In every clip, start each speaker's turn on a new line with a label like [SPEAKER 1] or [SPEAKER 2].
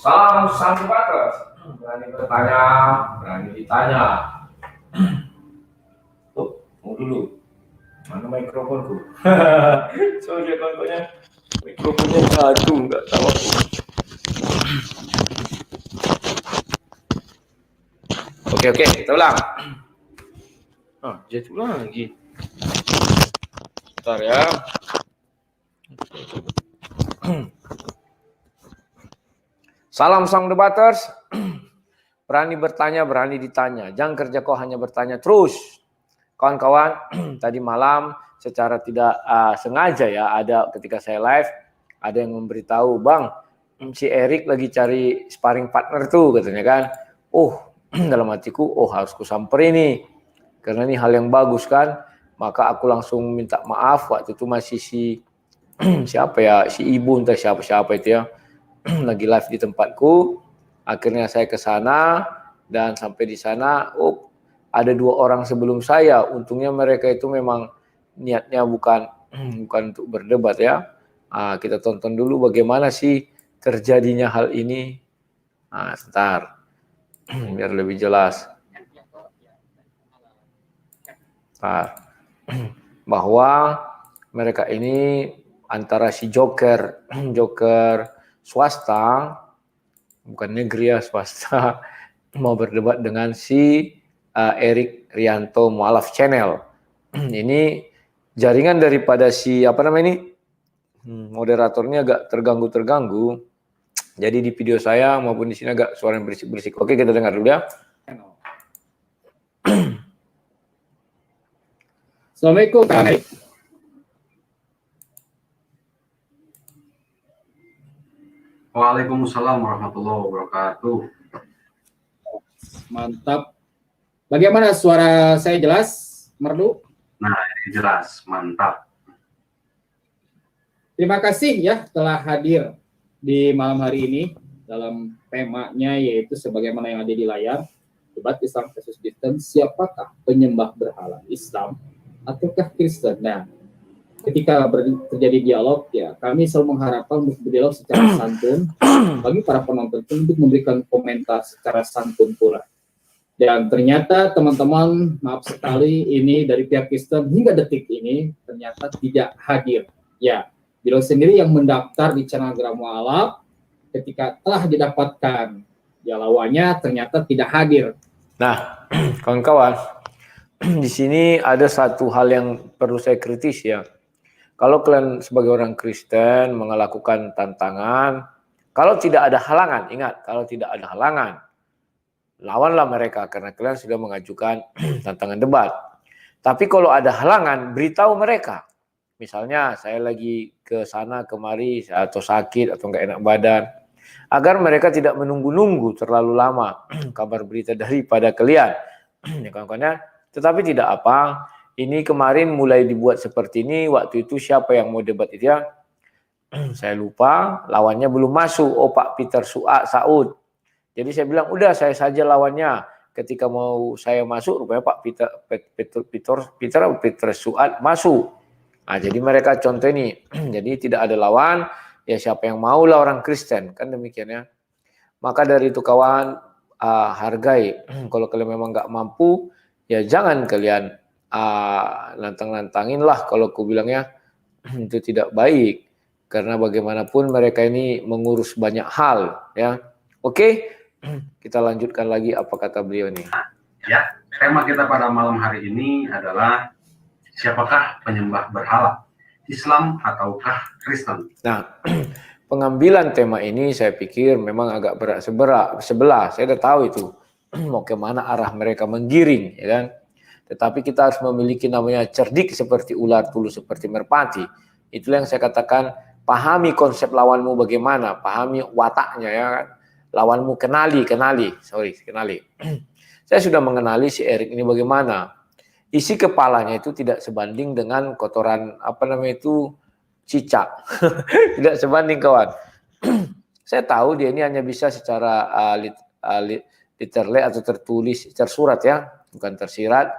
[SPEAKER 1] Salam sang debaters. Berani bertanya, berani ditanya. Tuh, mau dulu. Mana mikrofonku? Sorry ya kawan-kawannya. Mikrofonnya satu, nggak tahu aku. Oke, kita ulang. Jadi ulang lagi. Bentar ya. Salam sang debaters. Berani bertanya, berani ditanya. Jangan kerja kau hanya bertanya terus. Kawan-kawan, tadi malam secara tidak sengaja ya, ada ketika saya live, ada yang memberitahu, Bang, si Erik lagi cari sparring partner tuh katanya kan. Dalam hatiku, harus kusamperin nih. Karena ini hal yang bagus kan. Maka aku langsung minta maaf, waktu itu masih siapa ya, si Ibu entah siapa itu ya. Lagi live di tempatku. Akhirnya saya ke sana dan sampai di sana, ada 2 orang sebelum saya. Untungnya mereka itu memang niatnya bukan untuk berdebat ya. Kita tonton dulu bagaimana sih terjadinya hal ini. Sebentar, biar lebih jelas. Bahwa mereka ini antara si Joker swasta, bukan negeri ya, swasta, mau berdebat dengan si Erik Rianto Mualaf Channel. Ini jaringan daripada si moderatornya agak terganggu. Jadi di video saya maupun di sini agak suara yang berisik. Oke, kita dengar dulu ya.
[SPEAKER 2] Assalamualaikum Kak Erik.
[SPEAKER 3] Waalaikumsalam warahmatullahi wabarakatuh.
[SPEAKER 2] Mantap. Bagaimana suara saya jelas, Merdu?
[SPEAKER 3] Nah, ini jelas, mantap.
[SPEAKER 2] Terima kasih ya telah hadir di malam hari ini dalam temanya yaitu sebagaimana yang ada di layar, debat Islam versus Kristen, siapakah penyembah berhala, Islam ataukah Kristen? Nah, ketika terjadi dialog ya, kami selalu mengharapkan untuk berdialog secara santun bagi para penonton untuk memberikan komentar secara santun pula. Dan ternyata teman-teman, maaf sekali, ini dari pihak Kristen hingga detik ini ternyata tidak hadir. Ya, beliau sendiri yang mendaftar di channel Gerak Mualaf ketika telah didapatkan ya lawannya ternyata tidak hadir.
[SPEAKER 1] Nah, kawan-kawan, di sini ada satu hal yang perlu saya kritis ya. Kalau kalian sebagai orang Kristen melakukan tantangan, kalau tidak ada halangan, ingat, kalau tidak ada halangan, lawanlah mereka karena kalian sudah mengajukan tantangan debat. Tapi kalau ada halangan, beritahu mereka. Misalnya saya lagi ke sana kemari atau sakit atau nggak enak badan, agar mereka tidak menunggu-nunggu terlalu lama kabar berita daripada kalian. Ya kawan-kawan, tetapi tidak apa. Ini kemarin mulai dibuat seperti ini, waktu itu siapa yang mau debat itu ya? Saya lupa, lawannya belum masuk, Pak Peter Saud. Jadi saya bilang, udah saya saja lawannya. Ketika mau saya masuk, rupanya Pak Peter Suat masuk. Jadi mereka contoh ini. Jadi tidak ada lawan, ya siapa yang mau lah orang Kristen. Kan demikian ya. Maka dari itu kawan, hargai. Kalau kalian memang nggak mampu, ya jangan kalian nantang-nantangin lah. Kalau aku bilangnya, itu tidak baik. Karena bagaimanapun mereka ini mengurus banyak hal. Ya, oke. Kita lanjutkan lagi apa kata beliau nih.
[SPEAKER 3] Ya, tema kita pada malam hari ini adalah siapakah penyembah berhala, Islam ataukah Kristen?
[SPEAKER 1] Nah, pengambilan tema ini saya pikir memang agak berat sebelah. Saya udah tahu itu mau kemana arah mereka menggiring, ya kan? Tetapi kita harus memiliki namanya cerdik seperti ular, tulus seperti merpati. Itulah yang saya katakan, pahami konsep lawanmu bagaimana, pahami wataknya ya kan. Lawanmu kenali. Saya sudah mengenali si Erik ini bagaimana. Isi kepalanya itu tidak sebanding dengan kotoran cicak. Tidak sebanding kawan. Saya tahu dia ini hanya bisa secara literally atau tersurat ya, bukan tersirat.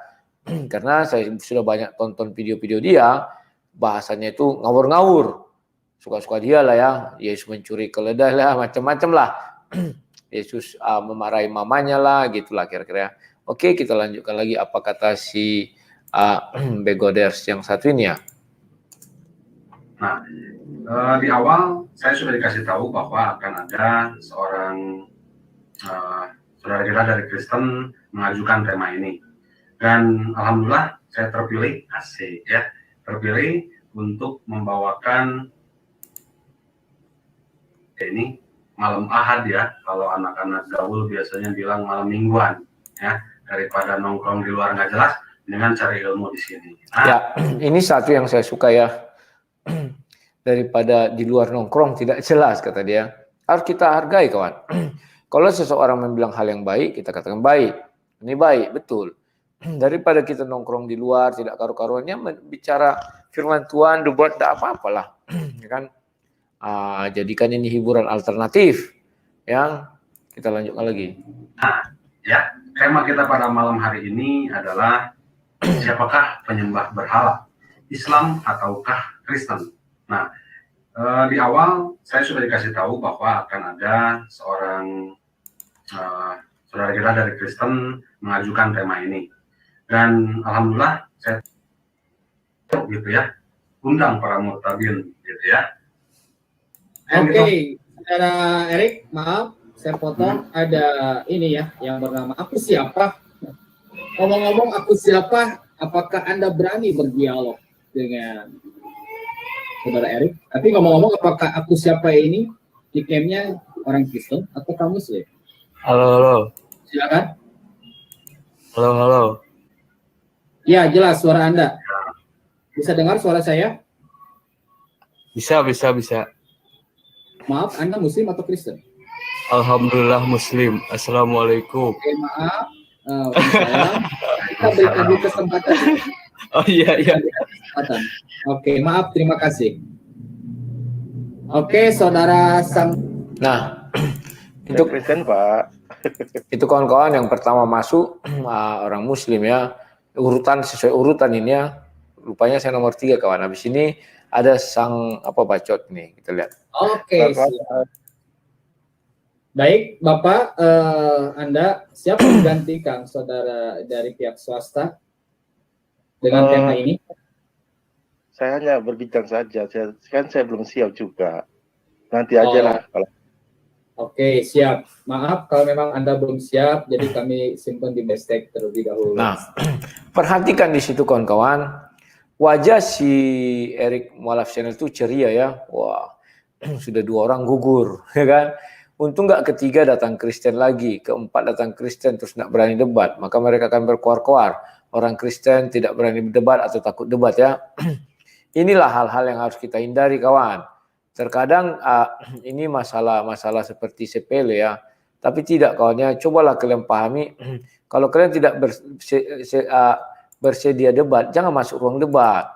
[SPEAKER 1] Karena saya sudah banyak tonton video-video dia, bahasanya itu ngawur-ngawur. Suka-suka dia lah ya, Yesus mencuri keledai lah, macam-macam lah. Yesus memarahi mamanya lah, gitulah kira-kira. Oke, kita lanjutkan lagi apa kata si Begoders yang satu ini ya.
[SPEAKER 3] Nah, di awal saya sudah dikasih tahu bahwa akan ada seorang saudara kita dari Kristen mengajukan tema ini. Dan alhamdulillah saya terpilih, asik ya, terpilih untuk membawakan ini malam Ahad ya, kalau anak-anak gaul biasanya bilang malam mingguan ya, daripada nongkrong di luar nggak jelas, dengan cari ilmu di sini. Nah,
[SPEAKER 1] Ya, ini satu yang saya suka ya. Daripada di luar nongkrong tidak jelas, kata dia. Harus kita hargai, kawan. Kalau seseorang membilang hal yang baik, kita katakan baik. Ini baik, betul. Daripada kita nongkrong di luar, tidak karu-karuannya, bicara firman Tuhan, dibuat tidak apa-apalah. Ya kan? Jadikan ini hiburan alternatif. Yang kita lanjutkan lagi.
[SPEAKER 3] Nah, ya, tema kita pada malam hari ini adalah siapakah penyembah berhala, Islam ataukah Kristen? Nah, di awal saya sudah dikasih tahu bahwa akan ada seorang saudara kita dari Kristen mengajukan tema ini. Dan alhamdulillah saya gitu ya, undang para murtadin gitu ya.
[SPEAKER 2] Oke, saudara Erik, maaf saya potong. Ada ini ya yang bernama Aku Siapa. Ngomong-ngomong Aku Siapa, apakah Anda berani berdialog dengan saudara Erik? Tapi ngomong-ngomong, apakah Aku Siapa ini nickname-nya orang Kristen atau kamu sih?
[SPEAKER 4] Halo.
[SPEAKER 2] Silakan.
[SPEAKER 4] Halo.
[SPEAKER 2] Ya, jelas suara Anda. Bisa dengar suara saya?
[SPEAKER 4] Bisa.
[SPEAKER 2] Maaf, Anda Muslim atau Kristen?
[SPEAKER 4] Alhamdulillah Muslim. Assalamualaikum.
[SPEAKER 2] Oke, maaf. Kita berikan dulu kesempatan.
[SPEAKER 4] Oh iya.
[SPEAKER 2] Oke, maaf, terima kasih. Oke, saudara Sang.
[SPEAKER 1] Nah, itu
[SPEAKER 5] Kristen, Pak.
[SPEAKER 1] Itu kawan-kawan yang pertama masuk orang Muslim ya. Urutan sesuai urutan ini ya. Rupanya saya nomor 3 kawan. Habis ini ada sang bacot nih, kita lihat.
[SPEAKER 2] Oke, siap. Baik, Bapak, Anda siap menggantikan saudara dari pihak swasta dengan tema ini?
[SPEAKER 5] Saya hanya berbincang saja. Saya belum siap juga. Nanti aja lah. Kalau
[SPEAKER 2] Oke, siap. Maaf kalau memang Anda belum siap, jadi kami simpan di bestek terlebih dahulu.
[SPEAKER 1] Nah, perhatikan di situ kawan-kawan. Wajah si Erik Mualaf Channel itu ceria ya. Wah, sudah 2 orang gugur, ya kan? Untung nggak ketiga datang Kristen lagi, keempat datang Kristen terus nggak berani debat, maka mereka akan berkuar-kuar. Orang Kristen tidak berani berdebat atau takut debat ya. Inilah hal-hal yang harus kita hindari kawan. Terkadang ini masalah seperti sepele ya, tapi tidak kawannya. Cobalah kalian pahami. Kalau kalian tidak bersedia debat, jangan masuk ruang debat.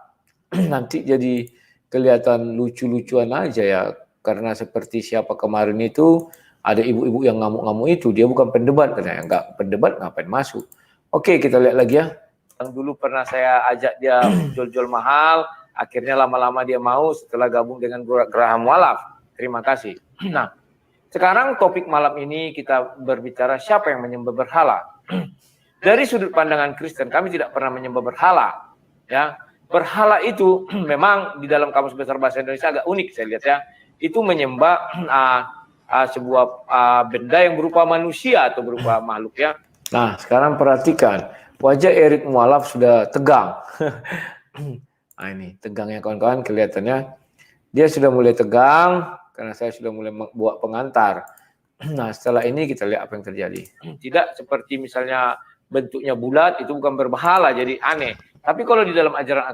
[SPEAKER 1] Nanti jadi kelihatan lucu-lucuan aja ya. Karena seperti siapa kemarin itu, ada ibu-ibu yang ngamuk-ngamuk itu, dia bukan pendebat. Karena nggak pendebat, ngapain masuk. Oke, kita lihat lagi ya. Yang dulu pernah saya ajak dia jual-jual mahal, akhirnya lama-lama dia mau setelah gabung dengan Graham Mualaf. Terima kasih. Nah, sekarang topik malam ini kita berbicara siapa yang menyembah berhala. Dari sudut pandangan Kristen, kami tidak pernah menyembah berhala. Ya, berhala itu memang di dalam Kamus Besar Bahasa Indonesia agak unik saya lihat ya. Itu menyembah sebuah benda yang berupa manusia atau berupa makhluk ya. Nah, sekarang perhatikan wajah Erik Mualaf sudah tegang. Nah, ini tegangnya kawan-kawan kelihatannya. Dia sudah mulai tegang karena saya sudah mulai buat pengantar. Nah, setelah ini kita lihat apa yang terjadi. Tidak seperti misalnya bentuknya bulat, itu bukan berbahala, jadi aneh. Tapi kalau di dalam ajaran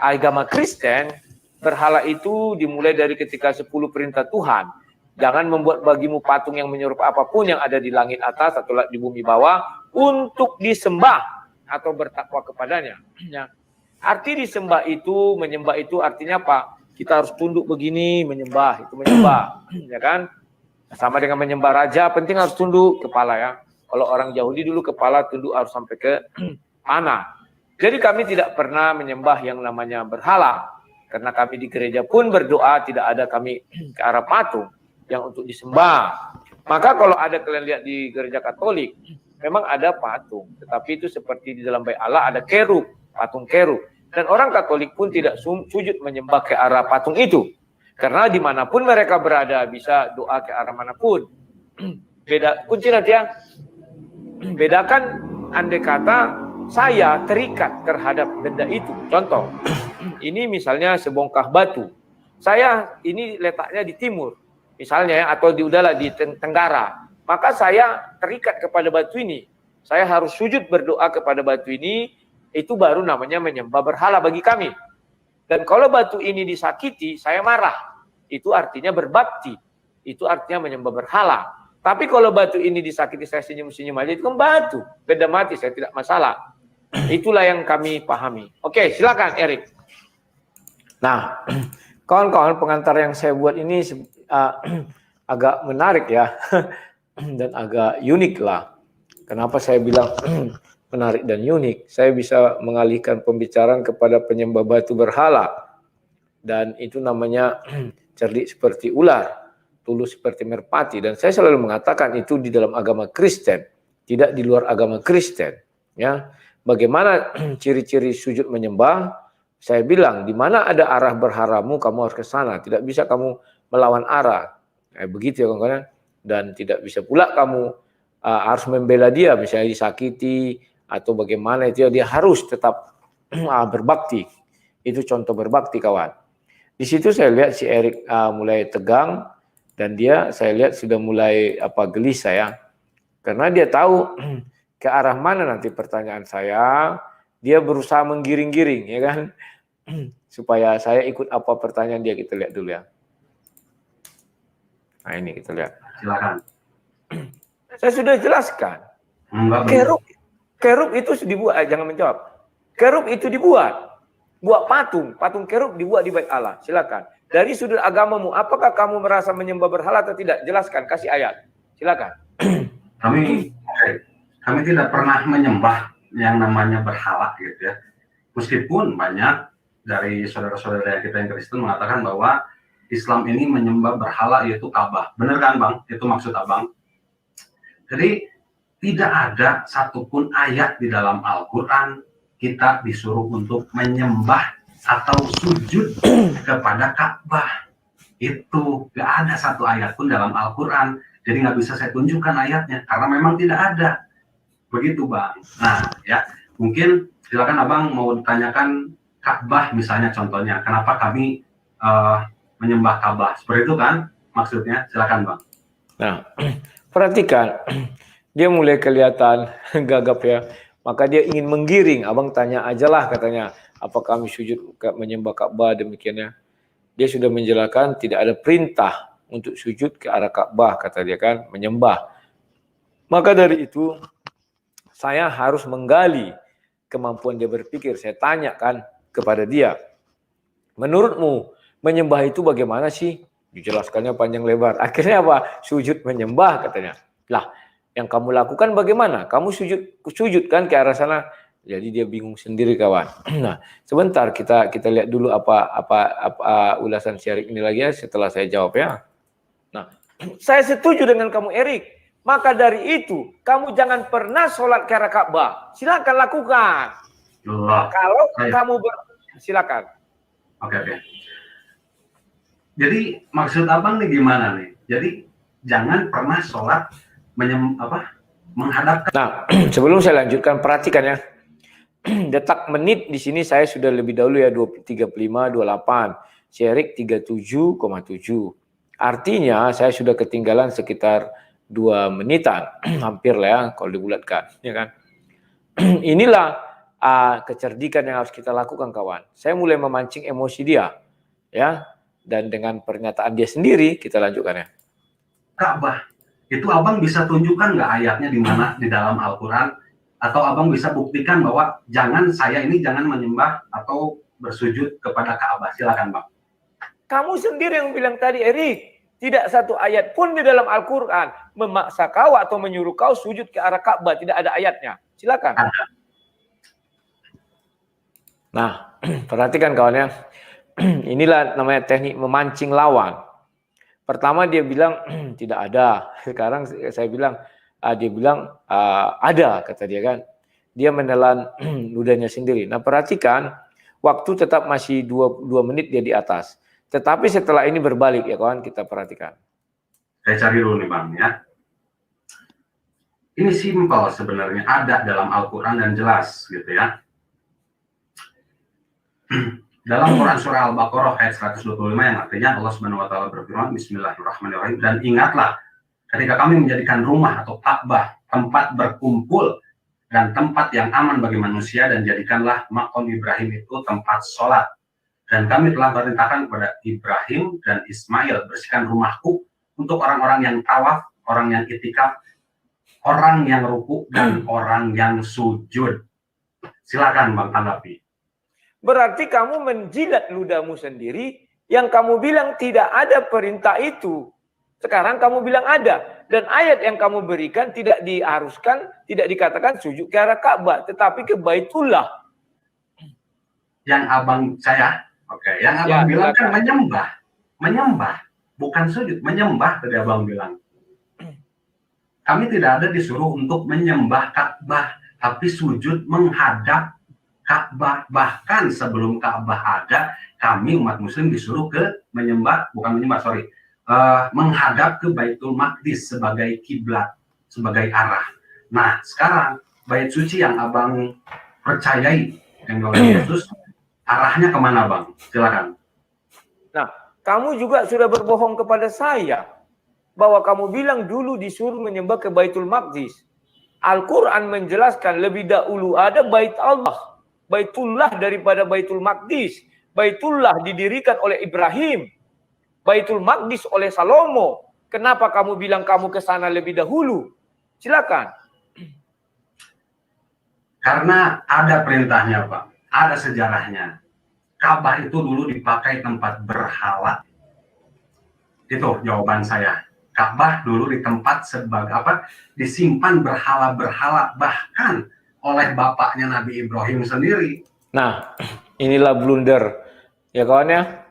[SPEAKER 1] agama Kristen, berhala itu dimulai dari ketika 10 perintah Tuhan. Jangan membuat bagimu patung yang menyerupai apapun yang ada di langit atas atau di bumi bawah untuk disembah atau bertakwa kepadanya. Ya. Arti disembah itu, menyembah itu artinya apa? Kita harus tunduk begini, menyembah, itu menyembah. Ya kan? Sama dengan menyembah raja, penting harus tunduk kepala ya. Kalau orang Yahudi dulu kepala tunduk harus sampai ke tanah. Jadi kami tidak pernah menyembah yang namanya berhala. Karena kami di gereja pun berdoa, tidak ada kami ke arah patung. yang untuk disembah. Maka kalau ada kalian lihat di gereja Katolik, memang ada patung, tetapi itu seperti di dalam bait Allah ada kerub, patung kerub. Dan orang Katolik pun tidak sujud menyembah ke arah patung itu. Karena dimanapun mereka berada bisa doa ke arah manapun. Beda kunci nanti ya. Bedakan andai kata saya terikat terhadap benda itu. Contoh, ini misalnya sebongkah batu. Saya ini letaknya di timur, misalnya ya, atau di udara di tenggara. Maka saya terikat kepada batu ini. Saya harus sujud berdoa kepada batu ini. Itu baru namanya menyembah berhala bagi kami. Dan kalau batu ini disakiti, saya marah. Itu artinya berbakti. Itu artinya menyembah berhala. Tapi kalau batu ini disakiti, saya senyum-senyum aja, itu kan batu. Beda mati, saya tidak masalah. Itulah yang kami pahami. Oke, silakan Erik. Nah, kawan-kawan, pengantar yang saya buat ini agak menarik ya. Dan agak unik lah. Kenapa saya bilang menarik dan unik? Saya bisa mengalihkan pembicaraan kepada penyembah batu berhala. Dan itu namanya cerdik seperti ular, tulus seperti merpati. Dan saya selalu mengatakan itu di dalam agama Kristen, tidak di luar agama Kristen. Ya, bagaimana ciri-ciri sujud menyembah? Saya bilang, di mana ada arah berharamu, kamu harus ke sana. Tidak bisa kamu melawan arah. Begitu ya kawan-kawan. Dan tidak bisa pula kamu harus membela dia, misalnya disakiti atau bagaimana, itu dia harus tetap berbakti. Itu contoh berbakti kawan. Di situ saya lihat si Erik mulai tegang dan dia saya lihat sudah mulai gelisah ya. Karena dia tahu ke arah mana nanti pertanyaan saya, dia berusaha menggiring-giring ya kan. Supaya saya ikut apa pertanyaan dia, kita lihat dulu ya. Nah, ini kita lihat.
[SPEAKER 3] Silakan.
[SPEAKER 1] Saya sudah jelaskan. Kerub itu dibuat, jangan menjawab. Kerub itu dibuat. Buat patung kerub dibuat di bait Allah. Silakan. Dari sudut agamamu, apakah kamu merasa menyembah berhala atau tidak? Jelaskan, kasih ayat. Silakan.
[SPEAKER 3] Kami tidak pernah menyembah yang namanya berhala gitu ya. Meskipun banyak dari saudara-saudara kita yang Kristen mengatakan bahwa Islam ini menyembah berhala yaitu Ka'bah. Benar kan Bang? Itu maksud Abang. Jadi tidak ada satupun ayat di dalam Al-Quran kita disuruh untuk menyembah atau sujud kepada Ka'bah. Itu gak ada satu ayat pun dalam Al-Quran. Jadi nggak bisa saya tunjukkan ayatnya karena memang tidak ada. Begitu Bang. Nah ya, mungkin silakan Abang mau ditanyakan Ka'bah misalnya contohnya. Kenapa kami menyembah Ka'bah? Seperti itu kan maksudnya. Silakan Bang.
[SPEAKER 1] Nah, perhatikan. Dia mulai kelihatan gagap ya. Maka dia ingin menggiring. Abang tanya ajalah katanya. Apa kami sujud menyembah Ka'bah demikiannya. Dia sudah menjelaskan tidak ada perintah untuk sujud ke arah Ka'bah, kata dia kan, menyembah. Maka dari itu saya harus menggali kemampuan dia berpikir. Saya tanyakan kepada dia, menurutmu menyembah itu bagaimana sih? Dijelaskannya panjang lebar. Akhirnya apa? Sujud menyembah katanya. Lah, yang kamu lakukan bagaimana? Kamu sujud kan ke arah sana. Jadi dia bingung sendiri kawan. Nah, sebentar kita lihat dulu apa ulasan Syarif ini lagi ya setelah saya jawab ya. Nah, saya setuju dengan kamu Erik. Maka dari itu, kamu jangan pernah sholat ke arah Ka'bah. Silakan lakukan. Kalau kamu silakan.
[SPEAKER 3] Oke. Jadi maksud Abang nih gimana nih? Jadi jangan pernah sholat menghadapkan.
[SPEAKER 1] Nah, sebelum saya lanjutkan, perhatikan ya. Detak menit di sini saya sudah lebih dahulu ya 35, 28. Syarif 37,7. Artinya saya sudah ketinggalan sekitar 2 menitan. Hampir lah ya kalau dibulatkan, ya kan. Inilah kecerdikan yang harus kita lakukan kawan. Saya mulai memancing emosi dia. Ya. Dan dengan pernyataan dia sendiri kita lanjutkan ya.
[SPEAKER 3] Ka'bah. Itu Abang bisa tunjukkan nggak ayatnya di mana di dalam Al-Quran? Atau Abang bisa buktikan bahwa jangan menyembah atau bersujud kepada Ka'bah? Silakan Bang.
[SPEAKER 1] Kamu sendiri yang bilang tadi Erik, tidak satu ayat pun di dalam Al-Quran memaksa kau atau menyuruh kau sujud ke arah Ka'bah, tidak ada ayatnya. Silakan.
[SPEAKER 3] Ada.
[SPEAKER 1] Nah, perhatikan kawan ya. Inilah namanya teknik memancing lawan. Pertama dia bilang tidak ada. Sekarang saya bilang, dia bilang ada, kata dia kan. Dia menelan ludahnya sendiri. Nah perhatikan, waktu tetap masih 2 menit dia di atas. Tetapi setelah ini berbalik ya kawan, kita perhatikan.
[SPEAKER 3] Saya cari dulu nih Bang ya. Ini simpel sebenarnya, ada dalam Al-Quran dan jelas gitu ya. Dalam Quran surah Al-Baqarah ayat 125 yang artinya Allah Subhanahu wa taala berfirman, Bismillahirrahmanirrahim, dan ingatlah ketika kami menjadikan rumah atau Ka'bah tempat berkumpul dan tempat yang aman bagi manusia, dan jadikanlah maqam Ibrahim itu tempat sholat. Dan kami telah perintahkan kepada Ibrahim dan Ismail, bersihkan rumahku untuk orang-orang yang tawaf, orang yang itikaf, orang yang ruku, dan orang yang sujud. Silakan Bang tanggapi.
[SPEAKER 1] Berarti kamu menjilat ludahmu sendiri yang kamu bilang tidak ada perintah itu. Sekarang kamu bilang ada. Dan ayat yang kamu berikan tidak diharuskan, tidak dikatakan sujud ke arah Ka'bah, tetapi ke Baitullah.
[SPEAKER 3] Yang abang saya, yang abang bilang kan menyembah, bukan sujud, menyembah tadi abang bilang. Kami tidak ada disuruh untuk menyembah Ka'bah, tapi sujud menghadap Ka'bah. Bahkan sebelum Ka'bah ada, kami umat muslim disuruh menghadap ke Baitul Maqdis sebagai kiblat, sebagai arah. Nah, sekarang bait suci yang abang percayai, yang oleh Yesus, arahnya kemana Bang? Silakan.
[SPEAKER 1] Nah, kamu juga sudah berbohong kepada saya bahwa kamu bilang dulu disuruh menyembah ke Baitul Maqdis. Al-Quran menjelaskan lebih dahulu ada Bait Allah, Baitullah daripada Baitul Maqdis. Baitullah didirikan oleh Ibrahim, Baitul Maqdis oleh Salomo. Kenapa kamu bilang kamu ke sana lebih dahulu? Silakan.
[SPEAKER 3] Karena ada perintahnya Pak, ada sejarahnya. Ka'bah itu dulu dipakai tempat berhala. Itu jawaban saya. Ka'bah dulu di tempat sebagai disimpan berhala-berhala, bahkan oleh bapaknya Nabi Ibrahim sendiri.
[SPEAKER 1] Nah, inilah blunder. Ya kawan ya.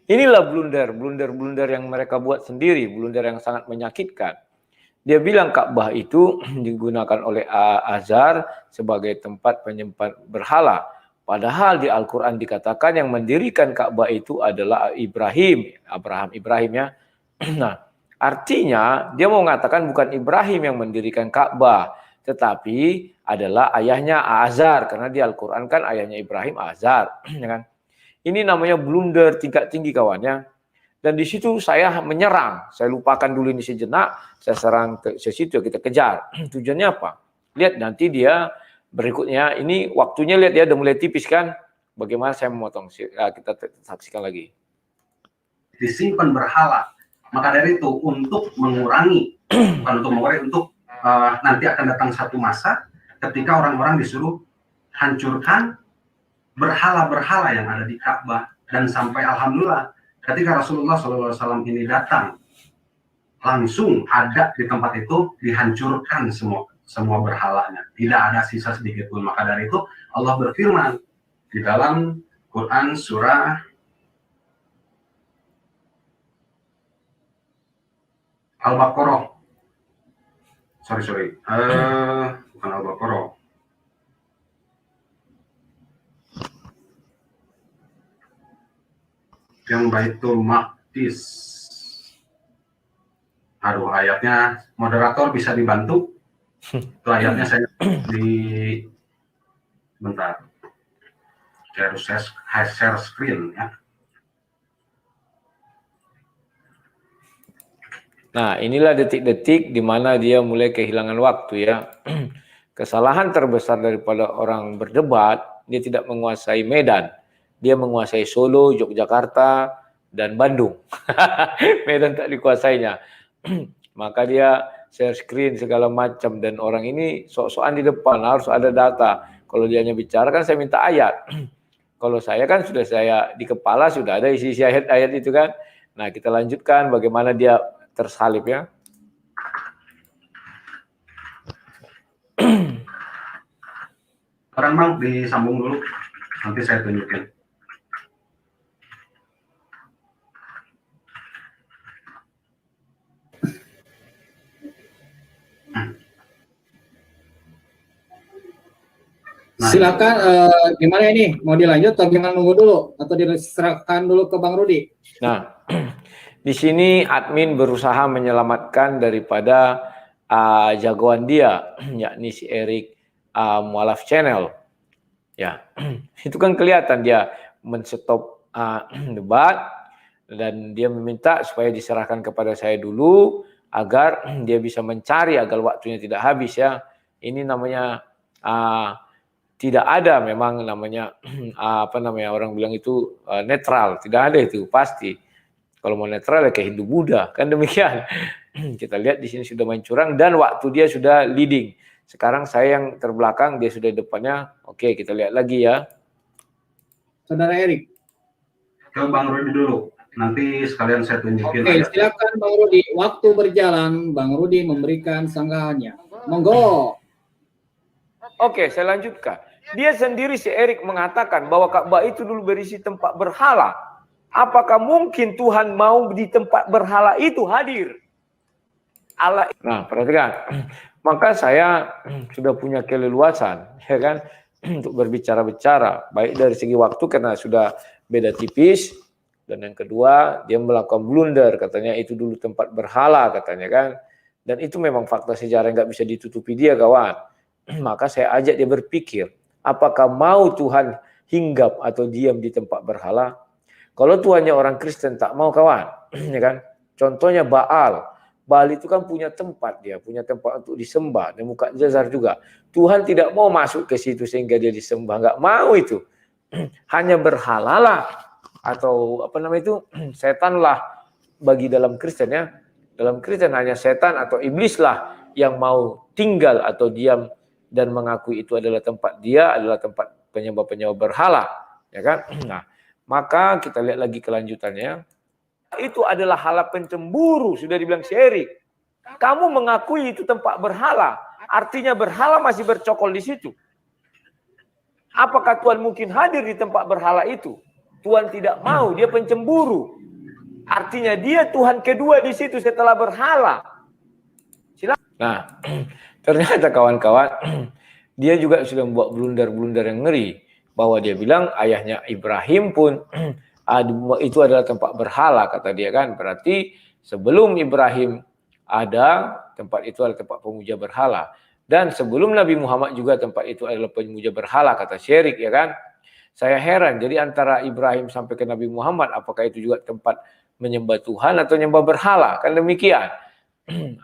[SPEAKER 1] Inilah blunder yang mereka buat sendiri, blunder yang sangat menyakitkan. Dia bilang Ka'bah itu digunakan oleh Azhar sebagai tempat penyembah berhala. Padahal di Al-Quran dikatakan yang mendirikan Ka'bah itu adalah Ibrahim ya. Nah, artinya dia mau mengatakan bukan Ibrahim yang mendirikan Ka'bah, tetapi adalah ayahnya Azhar, karena di Al-Quran kan ayahnya Ibrahim Azhar. Kan? Ini namanya blunder tingkat tinggi kawannya. Dan di situ saya menyerang, saya lupakan dulu ini sejenak, saya serang ke situ, kita kejar. Tujuannya apa? Lihat nanti dia berikutnya, ini waktunya lihat ya udah mulai tipis kan? Bagaimana saya memotong? Kita saksikan lagi.
[SPEAKER 3] Disimpan berhala. Maka dari itu untuk mengurangi, bukan untuk mengurangi, untuk nanti akan datang satu masa ketika orang-orang disuruh hancurkan berhala-berhala yang ada di Ka'bah, dan sampai alhamdulillah ketika Rasulullah SAW ini datang langsung ada di tempat itu, dihancurkan semua berhalanya, tidak ada sisa sedikit pun. Maka dari itu Allah berfirman di dalam Quran surah Al-Baqarah, bukan Al-Baqarah, yang Baitul Maqdis. Aduh, ayatnya moderator bisa dibantu? Itu ayatnya saya bentar. Saya harus share screen ya.
[SPEAKER 1] Nah, inilah detik-detik di mana dia mulai kehilangan waktu ya. Kesalahan terbesar daripada orang berdebat, dia tidak menguasai Medan. Dia menguasai Solo, Yogyakarta, dan Bandung. Medan tak dikuasainya. Maka dia share screen segala macam, dan orang ini sok-sokan di depan, harus ada data. Kalau dia hanya bicara kan saya minta ayat. Kalau saya kan sudah saya di kepala sudah ada isi ayat-ayat itu kan. Nah, kita lanjutkan bagaimana dia tersalib ya.
[SPEAKER 3] Sekarang Bang disambung dulu, nanti saya tunjukin. Nah,
[SPEAKER 2] Silakan, gimana ini? Mau dilanjut atau gimana, nunggu dulu? Atau diserahkan dulu ke Bang Rudi?
[SPEAKER 1] Nah, di sini admin berusaha menyelamatkan daripada jagoan dia, yakni si Erik Mualaf Channel. Ya, itu kan kelihatan dia menstop debat dan dia meminta supaya diserahkan kepada saya dulu agar dia bisa mencari agar waktunya tidak habis ya. Ini namanya tidak ada memang namanya apa namanya orang bilang itu netral, tidak ada itu pasti. Kalau mau netral ya kayak Hindu Buddha kan demikian. Kita lihat di sini sudah main curang dan waktu dia sudah leading. Sekarang saya yang terbelakang, dia sudah di depannya. Oke, kita lihat lagi ya.
[SPEAKER 2] Saudara Erik.
[SPEAKER 3] ke Bang Rudi dulu. Nanti sekalian saya tunjukin.
[SPEAKER 2] Oke, silakan Bang Rudi. Waktu berjalan, Bang Rudi memberikan sanggahannya. Monggo.
[SPEAKER 1] Oke, saya lanjutkan. Dia sendiri si Erik mengatakan bahwa Ka'bah itu dulu berisi tempat berhala. Apakah mungkin Tuhan mau di tempat berhala itu hadir? Allah. Nah, perhatikan. Maka saya sudah punya keleluasan, ya kan, untuk berbicara-bicara. Baik dari segi waktu karena sudah beda tipis. Dan yang kedua, dia melakukan blunder. Katanya itu dulu tempat berhala, katanya kan. Dan itu memang fakta sejarah yang nggak bisa ditutupi dia, kawan. Maka saya ajak dia berpikir, apakah mau Tuhan hinggap atau diam di tempat berhala? Kalau Tuhannya orang Kristen tak mau, kawan, ya kan? Contohnya Baal. Baal itu kan punya tempat, dia punya tempat untuk disembah. Dan muka Jazar juga. Tuhan tidak mau masuk ke situ sehingga dia disembah, nggak mau itu. Hanya berhalalah atau apa namanya itu setanlah bagi dalam Kristen ya. Dalam Kristen hanya setan atau iblislah yang mau tinggal atau diam dan mengakui itu adalah tempat dia, adalah tempat penyembah-penyembah berhala, ya kan? Nah, maka kita lihat lagi kelanjutannya. Itu adalah hala pencemburu, sudah dibilang si Erik. Kamu mengakui itu tempat berhala, artinya berhala masih bercokol di situ. Apakah Tuhan mungkin hadir di tempat berhala itu? Tuhan tidak mau, dia pencemburu. Artinya dia Tuhan kedua di situ setelah berhala. Silakan. Nah, ternyata kawan-kawan, dia juga sudah membuat blunder-blunder yang ngeri. Bahwa dia bilang ayahnya Ibrahim pun itu adalah tempat berhala, kata dia kan. Berarti sebelum Ibrahim ada, tempat itu adalah tempat pemuja berhala. Dan sebelum Nabi Muhammad juga tempat itu adalah pemuja berhala, kata Syerik, ya kan. Saya heran, jadi antara Ibrahim sampai ke Nabi Muhammad, apakah itu juga tempat menyembah Tuhan atau menyembah berhala? Kan demikian.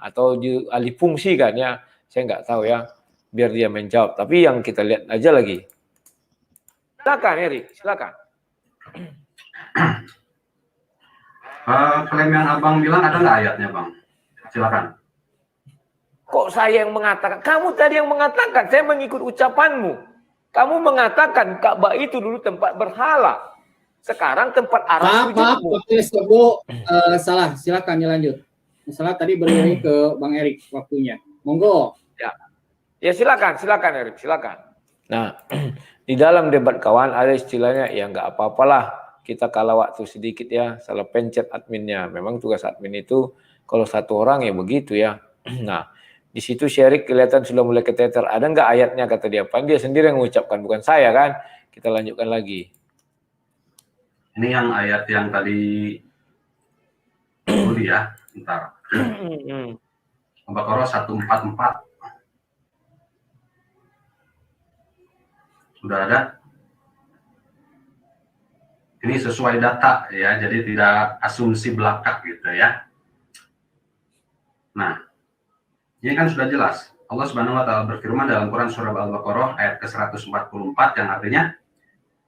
[SPEAKER 1] Atau dialih fungsi kan ya, saya nggak tahu ya. Biar dia menjawab. Tapi yang kita lihat aja lagi. Silakan Erik, silakan.
[SPEAKER 3] Klaim yang abang bilang ada nggak ayatnya, Bang? Silakan.
[SPEAKER 1] Kok saya yang mengatakan? Kamu tadi yang mengatakan, saya mengikut ucapanmu. Kamu mengatakan Ka'bah itu dulu tempat berhala. Sekarang tempat arah sujudmu.
[SPEAKER 2] Maaf, salah. Silakan dilanjut. Salah tadi beri ke Bang Erik waktunya. Monggo.
[SPEAKER 1] Ya silakan Erik, silakan. Nah, di dalam debat kawan ada istilahnya, ya nggak apa-apalah. Kita kalah waktu sedikit ya, salah pencet adminnya. Memang tugas admin itu kalau satu orang ya begitu ya. Nah, di situ Syerik kelihatan sudah mulai keteter. Ada nggak ayatnya, kata dia. Pan dia sendiri yang mengucapkan, bukan saya kan. Kita lanjutkan lagi.
[SPEAKER 3] Ini yang ayat yang tadi dulu ya, bentar. Al-Baqarah 144. Sudah ada? Ini sesuai data ya, jadi tidak asumsi belaka gitu ya. Nah, ini kan sudah jelas. Allah Subhanahu wa taala berfirman dalam Quran surah Al-Baqarah ayat ke-144 yang artinya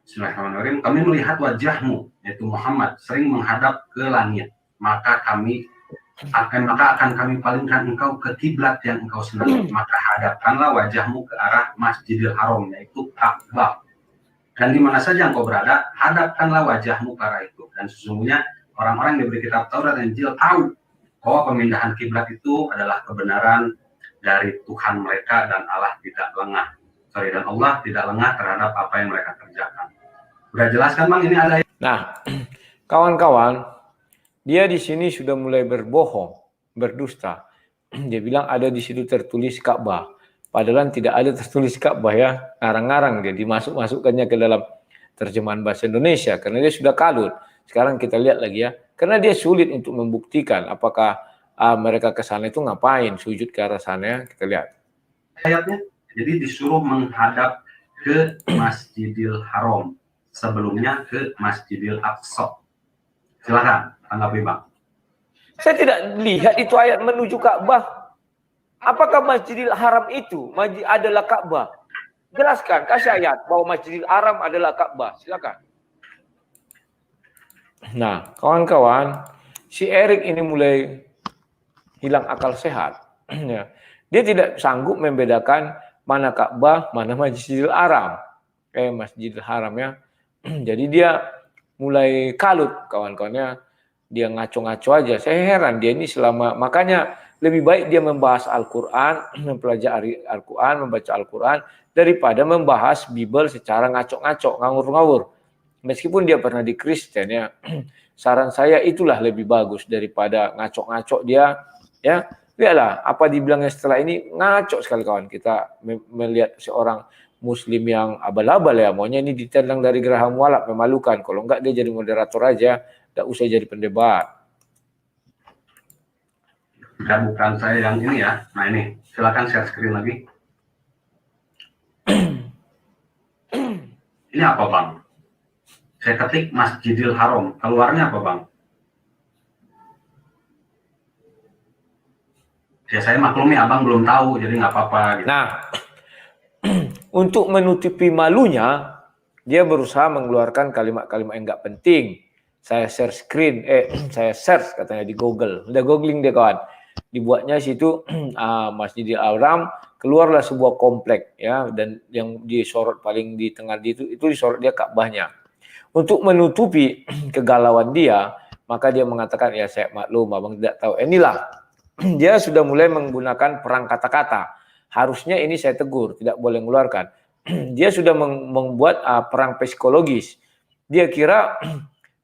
[SPEAKER 3] Bismillahirrahmanirrahim, kami melihat wajahmu yaitu Muhammad sering menghadap ke langit, maka akan kami palingkan engkau ke kiblat yang engkau senangi, maka hadapkanlah wajahmu ke arah Masjidil Haram yaitu Ka'bah. Dan di mana saja engkau berada, hadapkanlah wajahmu ke arah itu. Dan sesungguhnya orang-orang yang diberi kitab Taurat dan Injil tahu bahwa pemindahan kiblat itu adalah kebenaran dari Tuhan mereka dan Allah tidak lengah. Dan Allah tidak lengah terhadap apa yang mereka kerjakan. Udah jelas kan Bang, ini ada.
[SPEAKER 1] Nah, kawan-kawan, dia di sini sudah mulai berbohong, berdusta. Dia bilang ada di situ tertulis Ka'bah. Padahal tidak ada tertulis Ka'bah ya, ngarang-ngarang dia dimasuk-masukkannya ke dalam terjemahan bahasa Indonesia karena dia sudah kalut. Sekarang kita lihat lagi ya, karena dia sulit untuk membuktikan apakah mereka ke sana itu ngapain, sujud ke arah sana ya. Kita lihat.
[SPEAKER 3] Ayatnya, jadi disuruh menghadap ke Masjidil Haram, sebelumnya ke Masjidil Aqsa. Silakan, tanggapi Bang.
[SPEAKER 1] Saya tidak lihat itu ayat menuju Ka'bah. Apakah Masjidil Haram itu adalah Ka'bah? Jelaskan, kasih ayat bahwa Masjidil Haram adalah Ka'bah. Silakan. Nah, kawan-kawan, si Erik ini mulai hilang akal sehat. Dia tidak sanggup membedakan mana Ka'bah, mana Masjidil Haram. Masjidil Haram ya. Jadi dia mulai kalut kawan-kawannya. Dia ngaco-ngaco aja. Saya heran dia ini makanya lebih baik dia membahas Al-Quran, mempelajari Al-Quran, membaca Al-Quran, daripada membahas Bible secara ngaco-ngaco, ngawur-ngawur. Meskipun dia pernah di Kristen ya, saran saya itulah lebih bagus daripada ngaco-ngaco dia. Ya, lihatlah apa dibilangnya setelah ini, ngaco sekali kawan. Kita melihat seorang Muslim yang abal-abal ya, maunya ini ditendang dari geraham mualaf, memalukan. Kalau enggak dia jadi moderator aja, enggak usah jadi pendebat.
[SPEAKER 3] Bukan saya yang ini ya. Nah ini, silakan share screen lagi. Ini apa Bang? Saya ketik Masjidil Haram, keluarnya apa Bang? Ya saya maklumi abang belum tahu, jadi nggak apa-apa. Gitu.
[SPEAKER 1] Nah, untuk menutupi malunya, dia berusaha mengeluarkan kalimat-kalimat yang nggak penting. Saya share screen, saya search katanya di Google. Udah googling dia kawan. Dibuatnya situ Masjidil Haram, keluarlah sebuah komplek ya, dan yang disorot paling di tengah itu disorot dia Ka'bahnya. Untuk menutupi kegalauan dia, maka dia mengatakan ya saya maklum abang tidak tahu. Inilah dia sudah mulai menggunakan perang kata-kata. Harusnya ini saya tegur, tidak boleh mengeluarkan. Dia sudah membuat perang psikologis. Dia kira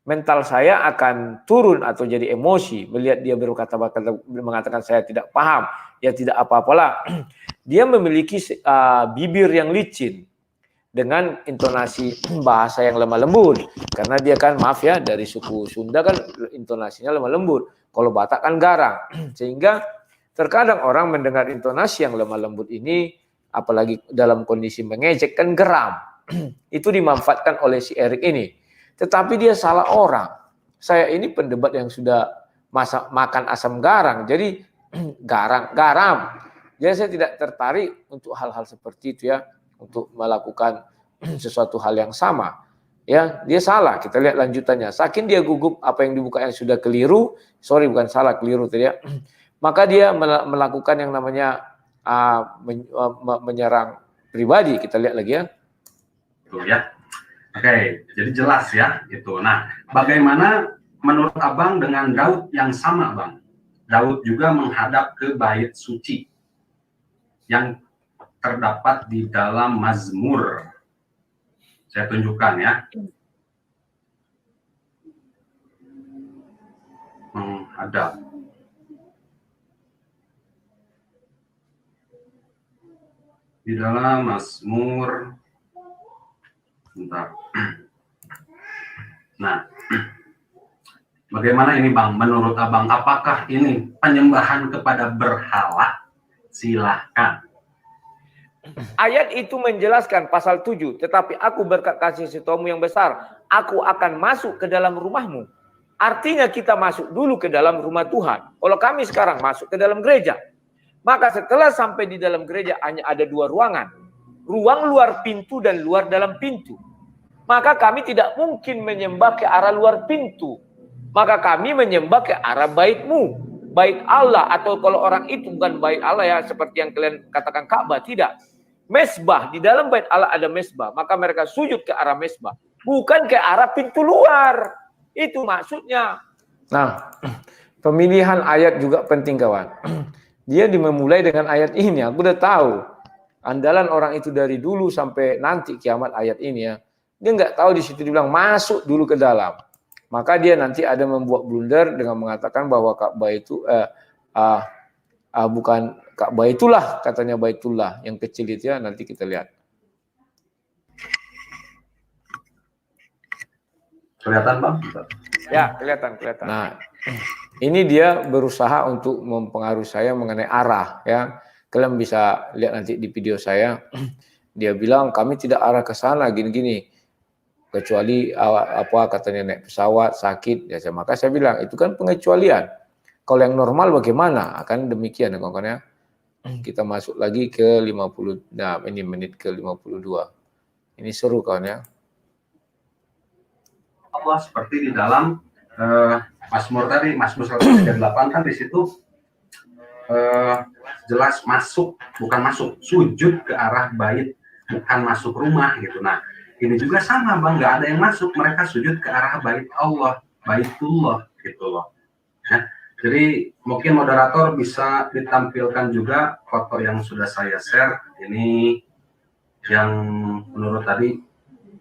[SPEAKER 1] mental saya akan turun atau jadi emosi melihat dia berkata-kata mengatakan saya tidak paham, ya tidak apa-apalah. Dia memiliki bibir yang licin dengan intonasi bahasa yang lemah lembut, karena dia kan maaf ya dari suku Sunda kan intonasinya lemah lembut. Kalau Batak kan garang, sehingga terkadang orang mendengar intonasi yang lemah lembut ini, apalagi dalam kondisi mengejek kan geram. Itu dimanfaatkan oleh si Erik ini. Tetapi dia salah orang. Saya ini pendebat yang sudah makan asam garang, jadi garam. Jadi saya tidak tertarik untuk hal-hal seperti itu ya, untuk melakukan sesuatu hal yang sama. Ya, dia salah. Kita lihat lanjutannya. Saking dia gugup apa yang dibukanya sudah keliru, bukan salah, keliru tadi ya. Maka dia melakukan yang namanya menyerang pribadi. Kita lihat lagi ya.
[SPEAKER 3] Tuh ya. Oke, jadi jelas ya itu. Nah, bagaimana menurut Abang dengan Daud yang sama, Bang? Daud juga menghadap ke bait suci yang terdapat di dalam Mazmur. Saya tunjukkan ya. Menghadap. Di dalam Mazmur. Bentar. Nah, bagaimana ini Bang? Menurut Abang, apakah ini penyembahan kepada berhala? Silahkan.
[SPEAKER 1] Ayat itu menjelaskan pasal 7, tetapi aku berkat kasih setomu yang besar, aku akan masuk ke dalam rumahmu. Artinya kita masuk dulu ke dalam rumah Tuhan. Kalau kami sekarang masuk ke dalam gereja, maka setelah sampai di dalam gereja hanya ada 2 ruangan. Ruang luar pintu dan luar dalam pintu. Maka kami tidak mungkin menyembah ke arah luar pintu. Maka kami menyembah ke arah bait-Mu. Bait Allah, atau kalau orang itu bukan bait Allah ya, seperti yang kalian katakan Ka'bah, tidak. Mesbah, di dalam bait Allah ada mesbah. Maka mereka sujud ke arah mesbah. Bukan ke arah pintu luar. Itu maksudnya. Nah, pemilihan ayat juga penting kawan. Dia dimulai dengan ayat ini. Aku udah tahu. Andalan orang itu dari dulu sampai nanti kiamat ayat ini ya. Dia nggak tahu di situ dibilang masuk dulu ke dalam. Maka dia nanti ada membuat blunder dengan mengatakan bahwa Ka'bah itu bukan Ka'bah itulah katanya Baitullah yang kecil itu ya, nanti kita lihat.
[SPEAKER 3] Kelihatan Bang?
[SPEAKER 1] Ya, kelihatan. Nah, ini dia berusaha untuk mempengaruhi saya mengenai arah ya. Kalian bisa lihat nanti di video saya. Dia bilang kami tidak arah ke sana gini-gini. Kecuali apa katanya naik pesawat sakit ya, maka saya bilang itu kan pengecualian. Kalau yang normal bagaimana? Akan demikian ya kawan-kawan ya. Kita masuk lagi ke 50. Nah, ini menit ke 52. Ini seru kawan ya.
[SPEAKER 3] Allah seperti di dalam Mazmur tadi, Mazmur 138 kan di situ jelas bukan masuk, sujud ke arah bait, bukan masuk rumah gitu. Nah, ini juga sama Bang, nggak ada yang masuk, mereka sujud ke arah bait Allah, Baitullah gitu loh. Ya. Jadi mungkin moderator bisa ditampilkan juga foto yang sudah saya share. Ini yang menurut tadi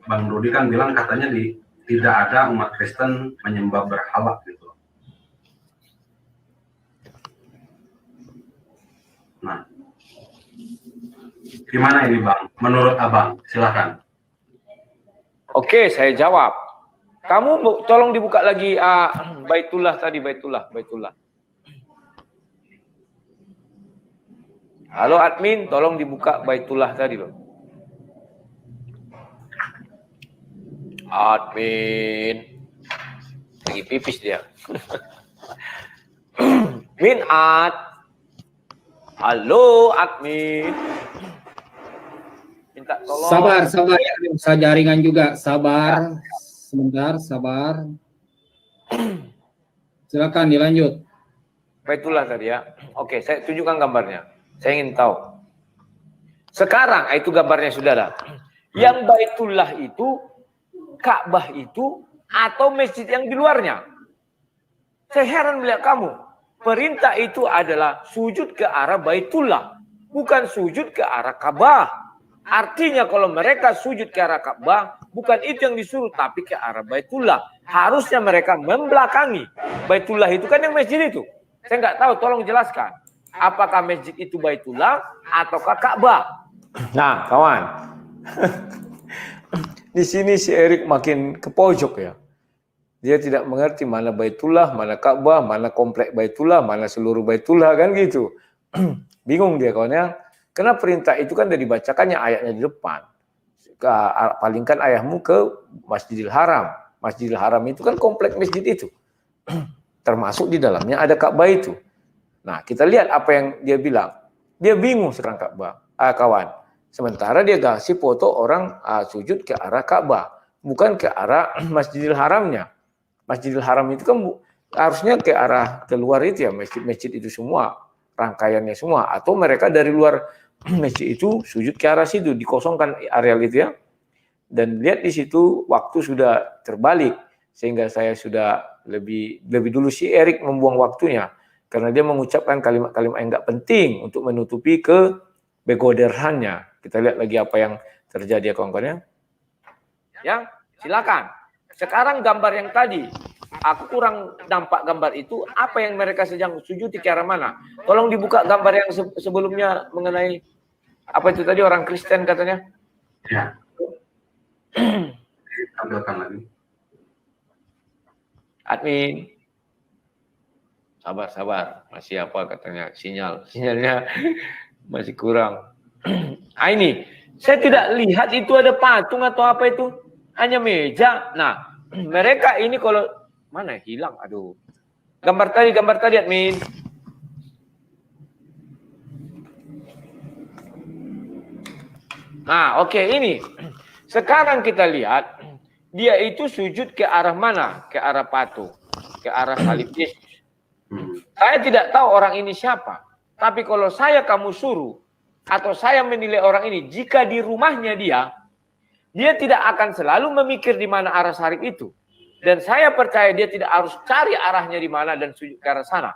[SPEAKER 3] Bang Rudi kan bilang katanya tidak ada umat Kristen menyembah berhala gitu. Nah, gimana ini Bang? Menurut Abang, silakan.
[SPEAKER 1] Oke, saya jawab. Kamu tolong dibuka lagi Baitullah tadi, Baitullah. Halo admin, tolong dibuka Baitullah tadi loh. Admin. Lagi pipis dia. Halo admin. Minta tolong.
[SPEAKER 2] Sabar ya, bisa jaringan juga. Sabar. Sebentar, sabar. Silakan dilanjut.
[SPEAKER 1] Baitullah tadi ya. Oke, saya tunjukkan gambarnya. Saya ingin tahu. Sekarang itu gambarnya sudah ada. Yang Baitullah itu, Ka'bah itu, atau masjid yang di luarnya. Saya heran melihat kamu. Perintah itu adalah sujud ke arah Baitullah, bukan sujud ke arah Ka'bah. Artinya kalau mereka sujud ke arah Ka'bah, bukan itu yang disuruh, tapi ke arah Baitullah. Harusnya mereka membelakangi. Baitullah itu kan yang masjid itu. Saya nggak tahu, tolong jelaskan. Apakah masjid itu Baitullah ataukah Ka'bah? Nah, kawan. Di sini si Erik makin ke pojok ya. Dia tidak mengerti mana Baitullah, mana Ka'bah, mana komplek Baitullah, mana seluruh Baitullah kan gitu. Bingung dia kawan ya. Karena perintah itu kan dari dibacakannya ayatnya di depan. Palingkan ayahmu ke Masjidil Haram. Masjidil Haram itu kan komplek masjid itu. Termasuk di dalamnya ada Ka'bah itu. Nah, kita lihat apa yang dia bilang. Dia bingung sekarang kawan. Sementara dia kasih foto orang sujud ke arah Ka'bah, bukan ke arah Masjidil Haramnya. Masjidil Haram itu kan harusnya ke arah keluar itu ya, masjid-masjid itu semua, rangkaiannya semua. Atau mereka dari luar masjid itu sujud ke arah situ, dikosongkan areal itu ya. Dan lihat di situ waktu sudah terbalik, sehingga saya sudah lebih dulu si Erik membuang waktunya. Karena dia mengucapkan kalimat-kalimat yang nggak penting untuk menutupi kebegoderhannya. Kita lihat lagi apa yang terjadi ya kawan-kawan ya. Silakan. Sekarang gambar yang tadi, aku kurang nampak gambar itu. Apa yang mereka sedang sujud ke arah mana? Tolong dibuka gambar yang sebelumnya mengenai apa itu tadi orang Kristen katanya.
[SPEAKER 3] Ya. Tampilkan lagi.
[SPEAKER 1] Admin. Sabar. Masih apa katanya? Sinyalnya masih kurang. Ini, saya tidak lihat itu ada patung atau apa itu. Hanya meja. Nah, mereka ini kalau mana hilang? Aduh. Gambar tadi admin. Nah, oke ini. Sekarang kita lihat dia itu sujud ke arah mana? Ke arah patung, ke arah salib Yesus. Saya tidak tahu orang ini siapa. Tapi kalau kamu suruh atau saya menilai orang ini, jika di rumahnya dia tidak akan selalu memikir di mana arah salib itu. Dan saya percaya dia tidak harus cari arahnya di mana dan sujud ke arah sana.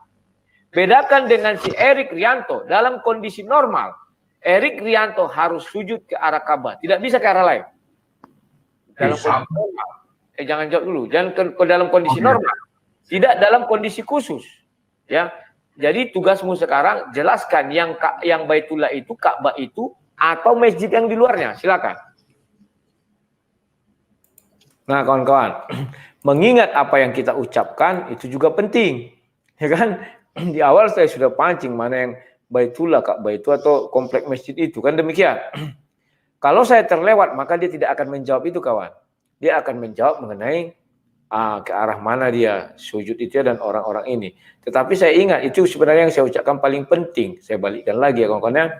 [SPEAKER 1] Bedakan dengan si Erik Rianto, dalam kondisi normal, Erik Rianto harus sujud ke arah Ka'bah, tidak bisa ke arah lain. Dalam kondisi normal. Jangan jawab dulu, jangan ke dalam kondisi normal. Tidak dalam kondisi khusus. Ya, Jadi tugasmu sekarang jelaskan yang Baitullah itu, Ka'bah itu, atau masjid yang di luarnya. Silakan. Nah, kawan-kawan, mengingat apa yang kita ucapkan itu juga penting, ya kan? Di awal saya sudah pancing mana yang Baitullah, Ka'bah itu atau komplek masjid itu, kan demikian. Kalau saya terlewat, maka dia tidak akan menjawab itu, kawan. Dia akan menjawab mengenai ke arah mana dia sujud itu dan orang-orang ini. Tetapi saya ingat itu sebenarnya yang saya ucapkan paling penting. Saya balikkan lagi ya kawan-kawan.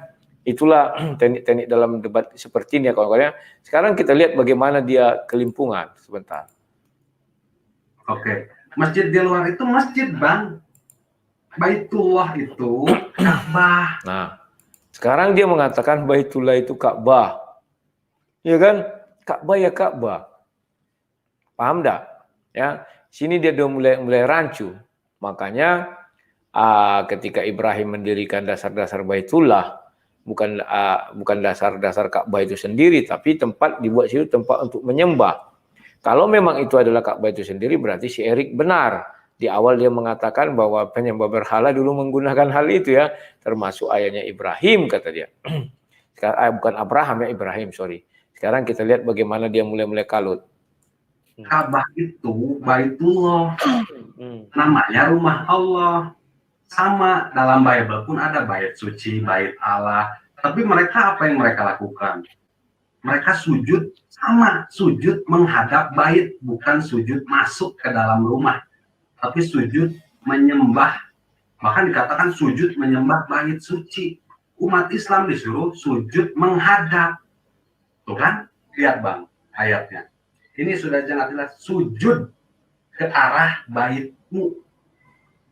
[SPEAKER 1] Itulah teknik-teknik dalam debat seperti ini ya kawan-kawan. Sekarang kita lihat bagaimana dia kelimpungan sebentar.
[SPEAKER 3] Oke, masjid di luar itu masjid, Bang. Baitullah itu Ka'bah.
[SPEAKER 1] Nah, sekarang dia mengatakan Baitullah itu Ka'bah. Ya kan? Ka'bah ya Ka'bah. Paham enggak? Ya, sini dia udah mulai rancu. Makanya ketika Ibrahim mendirikan dasar-dasar Baitullah, bukan dasar-dasar Ka'bah itu sendiri, tapi tempat dibuat situ tempat untuk menyembah. Kalau memang itu adalah Ka'bah itu sendiri, berarti si Erik benar. Di awal dia mengatakan bahwa penyembah berhala dulu menggunakan hal itu ya, termasuk ayahnya Ibrahim kata dia. Sekarang bukan Abraham ya, Ibrahim, sorry. Sekarang kita lihat bagaimana dia mulai kalut.
[SPEAKER 3] Ka'bah itu Baitullah, namanya rumah Allah. Sama dalam Bible pun ada bait suci, bait Allah. Tapi mereka apa yang mereka lakukan? Mereka sujud, sama sujud menghadap bait, bukan sujud masuk ke dalam rumah, tapi sujud menyembah. Bahkan dikatakan sujud menyembah bait suci. Umat Islam disuruh sujud menghadap. Tuh kan? Lihat Bang ayatnya. Ini sudah jelas sujud ke arah baitmu.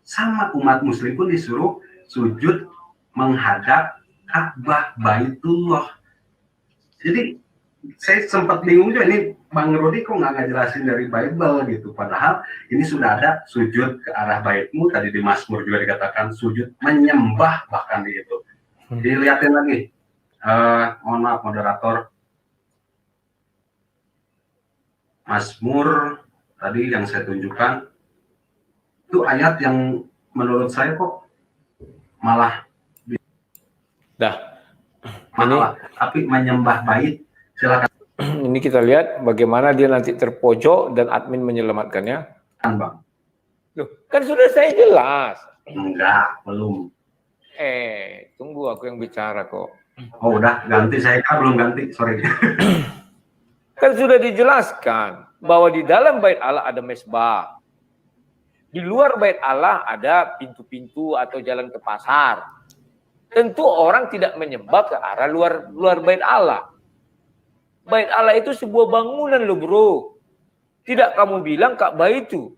[SPEAKER 3] Sama umat muslim pun disuruh sujud menghadap Ka'bah Baitullah. Jadi saya sempat bingung juga ini Bang Rodi kok nggak ngejelasin dari Bible gitu. Padahal ini sudah ada sujud ke arah baitmu. Tadi di Mazmur juga dikatakan sujud menyembah bahkan di itu. Dilihatin lagi. Mohon maaf moderator. Mazmur tadi yang saya tunjukkan itu ayat yang menurut saya kok malah tapi menyembah bait. Silakan.
[SPEAKER 1] Ini kita lihat bagaimana dia nanti terpojok dan admin menyelamatkannya.
[SPEAKER 3] Bang.
[SPEAKER 1] Loh, kan sudah saya jelas.
[SPEAKER 3] Enggak, belum.
[SPEAKER 1] Tunggu aku yang bicara kok.
[SPEAKER 3] Oh udah ganti, saya belum ganti, sorry.
[SPEAKER 1] Kan sudah dijelaskan bahwa di dalam bait Allah ada mesbah. Di luar bait Allah ada pintu-pintu atau jalan ke pasar. Tentu orang tidak menyembah ke arah luar bait Allah. Bait Allah itu sebuah bangunan loh bro. Tidak kamu bilang Ka'bah itu.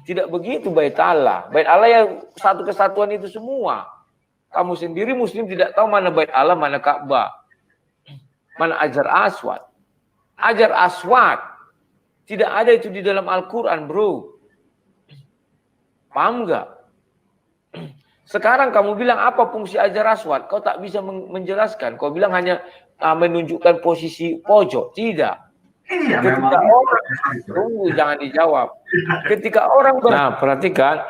[SPEAKER 1] Tidak begitu bait Allah. Bait Allah yang satu kesatuan itu semua. Kamu sendiri muslim tidak tahu mana bait Allah, mana Ka'bah. Mana Hajar Aswad. Hajar Aswad. Tidak ada itu di dalam Al-Quran bro. Paham nggak? Sekarang kamu bilang apa fungsi Hajar Aswad? Kau tak bisa menjelaskan. Kau bilang hanya menunjukkan posisi pojok. Tidak.
[SPEAKER 3] Iya,
[SPEAKER 1] Ketika orang, tunggu jangan dijawab. Ketika orang nah perhatikan,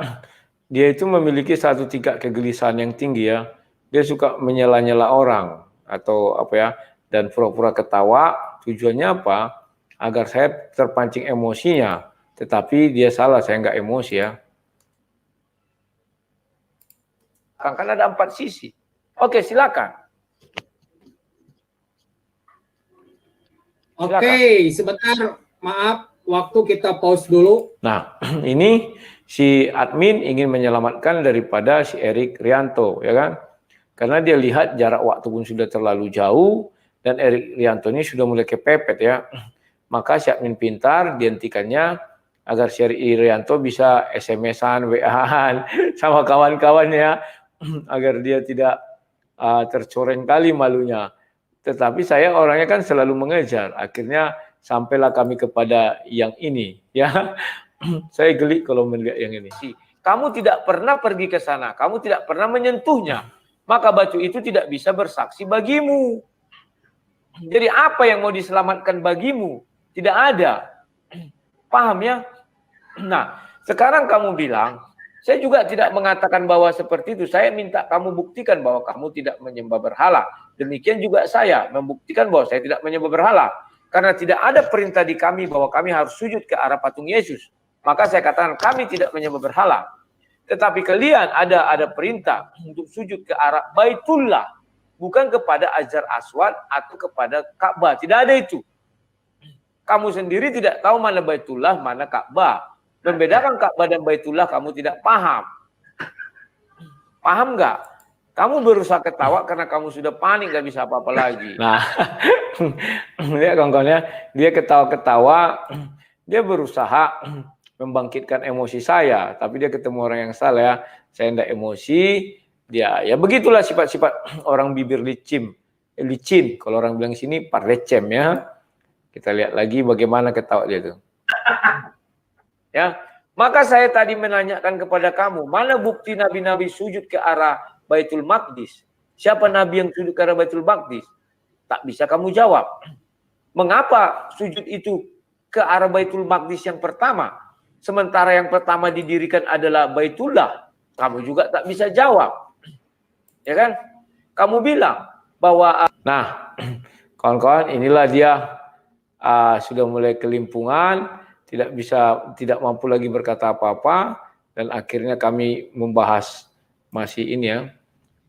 [SPEAKER 1] dia itu memiliki satu tingkat kegelisahan yang tinggi ya. Dia suka menyela-nyela orang atau apa ya, dan pura-pura ketawa. Tujuannya apa? Agar saya terpancing emosinya. Tetapi dia salah, saya nggak emosi ya. Kan ada 4 sisi. Oke, silakan.
[SPEAKER 2] Oke, sebentar, maaf, waktu kita pause dulu.
[SPEAKER 1] Nah, ini si admin ingin menyelamatkan daripada si Erik Rianto, ya kan? Karena dia lihat jarak waktu pun sudah terlalu jauh dan Erik Rianto ini sudah mulai kepepet ya. Maka si admin pintar dihentikannya agar si Erik Rianto bisa SMS-an, WA-an sama kawan-kawannya agar dia tidak tercoreng kali malunya. Tetapi saya orangnya kan selalu mengejar. Akhirnya sampailah kami kepada yang ini. Ya, saya geli kalau melihat yang ini. Kamu tidak pernah pergi ke sana. Kamu tidak pernah menyentuhnya. Maka batu itu tidak bisa bersaksi bagimu. Jadi apa yang mau diselamatkan bagimu? Tidak ada. Paham ya? Nah, sekarang kamu bilang Saya juga tidak mengatakan bahwa seperti itu. Saya minta kamu buktikan bahwa kamu tidak menyembah berhala. Demikian juga saya membuktikan bahwa saya tidak menyembah berhala. Karena tidak ada perintah di kami bahwa kami harus sujud ke arah patung Yesus. Maka saya katakan kami tidak menyembah berhala. Tetapi kalian ada perintah untuk sujud ke arah Baitullah. Bukan kepada Hajar Aswad atau kepada Ka'bah. Tidak ada itu. Kamu sendiri tidak tahu mana Baitullah, mana Ka'bah. Membedakan Ka'bah dan Baitullah kamu tidak paham. Paham nggak? Kamu berusaha ketawa karena kamu sudah panik, nggak bisa apa-apa lagi. Nah, lihat kawan-kawannya, dia ketawa-ketawa, dia berusaha membangkitkan emosi saya, tapi dia ketemu orang yang salah ya. Saya tidak emosi, dia ya begitulah sifat-sifat orang bibir licin. Kalau orang bilang sini parlecem ya. Kita lihat lagi bagaimana ketawa dia tuh. Ya, maka saya tadi menanyakan kepada kamu, mana bukti nabi-nabi sujud ke arah Baitul Maqdis? Siapa nabi yang sujud ke arah Baitul Maqdis? Tak bisa kamu jawab. Mengapa sujud itu ke arah Baitul Maqdis yang pertama? Sementara yang pertama didirikan adalah Baitullah. Kamu juga tak bisa jawab. Ya kan? Kamu bilang bahwa nah, kawan-kawan, inilah dia sudah mulai kelimpungan, tidak mampu lagi berkata apa-apa, dan akhirnya kami membahas masih ini ya,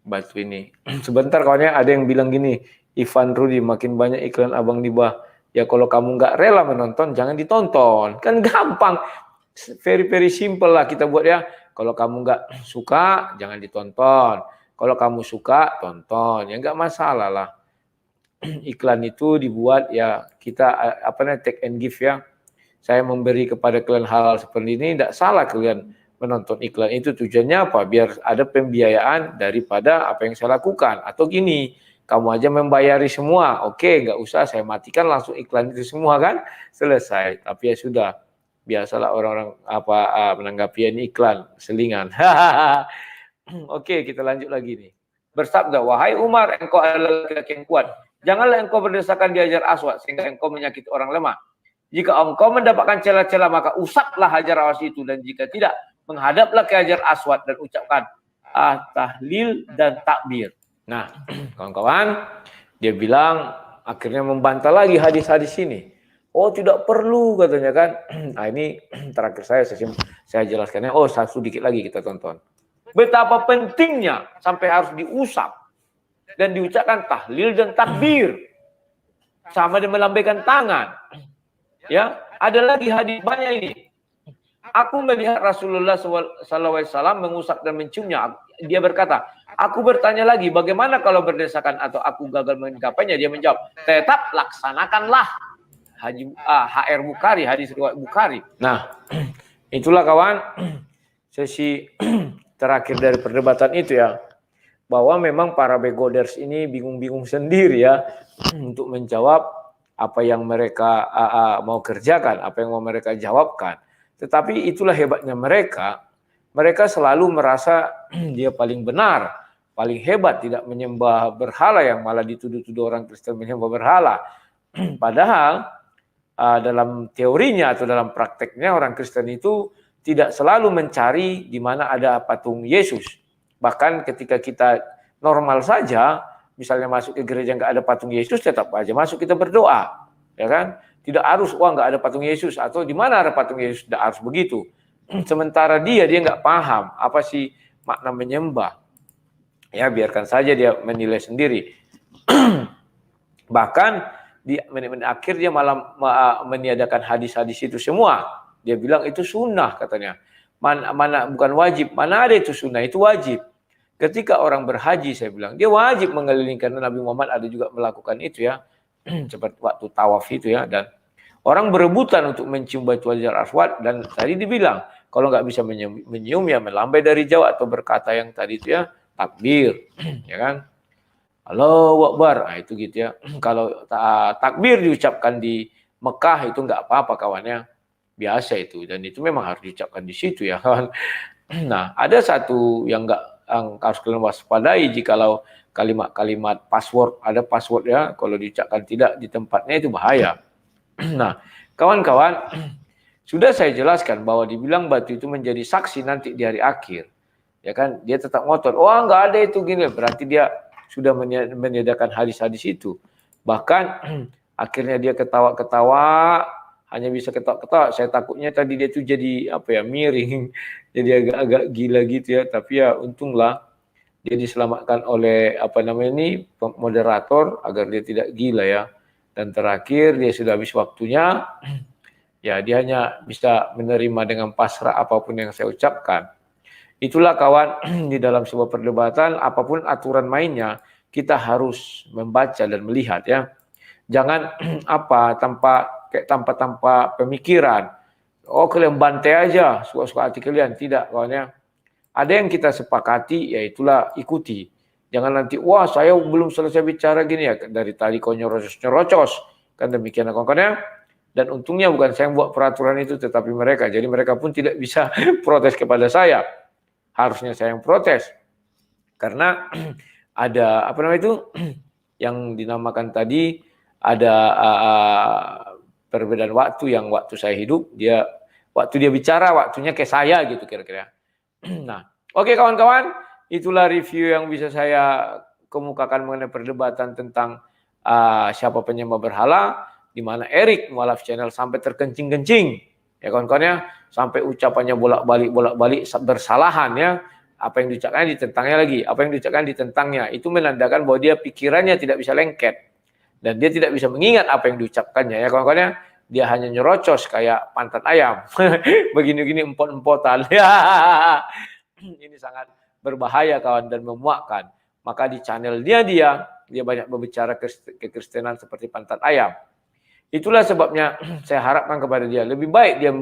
[SPEAKER 1] batu ini. Sebentar kawannya, ada yang bilang gini, Ivan Rudi, makin banyak iklan abang di bawah. Ya kalau kamu nggak rela menonton, jangan ditonton. Kan gampang, very simple lah kita buat ya. Kalau kamu nggak suka, jangan ditonton. Kalau kamu suka, tonton. Ya nggak masalah lah. Iklan itu dibuat ya kita take and give ya. Saya memberi kepada kalian hal seperti ini, tidak salah kalian menonton iklan itu. Tujuannya apa? Biar ada pembiayaan daripada apa yang saya lakukan. Atau gini, kamu aja membayari semua, oke, nggak usah saya matikan langsung iklan itu semua kan, selesai. Tapi ya sudah, biasalah orang-orang menanggapi ini iklan selingan. Oke, kita lanjut lagi nih. Bersabda, wahai Umar, engkau adalah laki-laki yang kuat. Janganlah engkau berdasarkan di Hajar Aswad sehingga engkau menyakiti orang lemah. Jika engkau mendapatkan celah-celah, maka usaplah Hajar Aswad itu, dan jika tidak, menghadaplah ke Hajar Aswad dan ucapkan tahlil dan takbir. Nah, kawan-kawan, dia bilang akhirnya membantah lagi hadis-hadis ini. Oh, tidak perlu katanya kan. Nah, ini terakhir saya jelaskannya. Oh, satu dikit lagi kita tonton. Betapa pentingnya sampai harus diusap dan diucapkan tahlil dan takbir sama dengan melambaikan tangan. Ya, ada lagi hadis banyak ini. Aku melihat Rasulullah SAW mengusap dan menciumnya. Dia berkata, aku bertanya lagi, bagaimana kalau berdasarkan atau aku gagal menggapainya? Dia menjawab, tetap laksanakanlah. HR Bukhari, hadis riwayat Bukhari. Nah, itulah kawan sesi terakhir dari perdebatan itu ya. Bahwa memang para begoders ini bingung-bingung sendiri ya untuk menjawab apa yang mereka mau kerjakan, apa yang mau mereka jawabkan. Tetapi itulah hebatnya mereka. Mereka selalu merasa dia paling benar, paling hebat, tidak menyembah berhala, yang malah dituduh-tuduh orang Kristen menyembah berhala. Padahal dalam teorinya atau dalam prakteknya orang Kristen itu tidak selalu mencari di mana ada patung Yesus. Bahkan ketika kita normal saja, misalnya masuk ke gereja nggak ada patung Yesus, tetap aja masuk kita berdoa, ya kan? Tidak harus nggak ada patung Yesus atau di mana ada patung Yesus, tidak harus begitu. Sementara dia nggak paham apa sih makna menyembah. Ya biarkan saja dia menilai sendiri. Bahkan di menit-menit akhir dia malah meniadakan hadis-hadis itu semua. Dia bilang itu sunnah katanya. Mana bukan wajib, mana ada itu sunnah, itu wajib. Ketika orang berhaji, saya bilang, dia wajib mengelilingi, karena Nabi Muhammad ada juga melakukan itu ya, seperti waktu tawaf itu ya, dan orang berebutan untuk mencium Baitul Hajar Aswad, dan tadi dibilang, kalau nggak bisa menyium ya melambai dari jauh atau berkata yang tadi itu ya, takbir, ya kan, Allahu Akbar, nah, itu gitu ya. Kalau takbir diucapkan di Mekah itu nggak apa-apa kawannya, biasa itu, dan itu memang harus diucapkan di situ ya kawan. Nah, ada satu yang harus kalian waspadai, jikalau kalimat-kalimat password, ada password ya, kalau diucapkan tidak di tempatnya itu bahaya. Nah, kawan-kawan, Sudah saya jelaskan bahwa dibilang batu itu menjadi saksi nanti di hari akhir. Ya kan, dia tetap ngotot. Oh, enggak ada itu gini. Berarti dia sudah meniadakan hadis-hadis itu. Bahkan akhirnya dia ketawa-ketawa, hanya bisa ketawa-ketawa. Saya takutnya tadi dia tuh jadi apa ya, miring. Jadi agak-agak gila gitu ya. Tapi ya untunglah dia diselamatkan oleh apa namanya ini moderator agar dia tidak gila ya. Dan terakhir dia sudah habis waktunya. Ya, dia hanya bisa menerima dengan pasrah apapun yang saya ucapkan. Itulah kawan, di dalam sebuah perdebatan, apapun aturan mainnya, kita harus membaca dan melihat ya. Jangan apa tanpa pemikiran. Oh, kalian bantai aja, suka-suka hati kalian. Tidak, kawan ya. Ada yang kita sepakati, ya itulah ikuti. Jangan nanti, wah saya belum selesai bicara gini ya, dari tadi kau nyerocos. Kan demikian kawan ya. Dan untungnya bukan saya yang buat peraturan itu, tetapi mereka. Jadi mereka pun tidak bisa protes kepada saya. Harusnya saya yang protes. Karena ada apa namanya itu yang dinamakan tadi ada perbedaan waktu yang waktu saya hidup, waktu dia bicara, waktunya kayak saya gitu kira-kira. Nah, oke kawan-kawan, itulah review yang bisa saya kemukakan mengenai perdebatan tentang siapa penyembah berhala. Di mana Erik mualaf channel sampai terkencing-kencing ya kawan-kawan ya, sampai ucapannya bolak-balik bersalahan ya, apa yang diucapkan ditentangnya lagi, apa yang diucapkan ditentangnya, itu menandakan bahwa dia pikirannya tidak bisa lengket dan dia tidak bisa mengingat apa yang diucapkannya ya kawan-kawan ya, dia hanya nyerocos kayak pantat ayam begini-gini empot-empotan ya. Ini sangat berbahaya kawan dan memuakkan. Maka di channel dia banyak berbicara kekristenan seperti pantat ayam. Itulah sebabnya saya harapkan kepada dia, lebih baik dia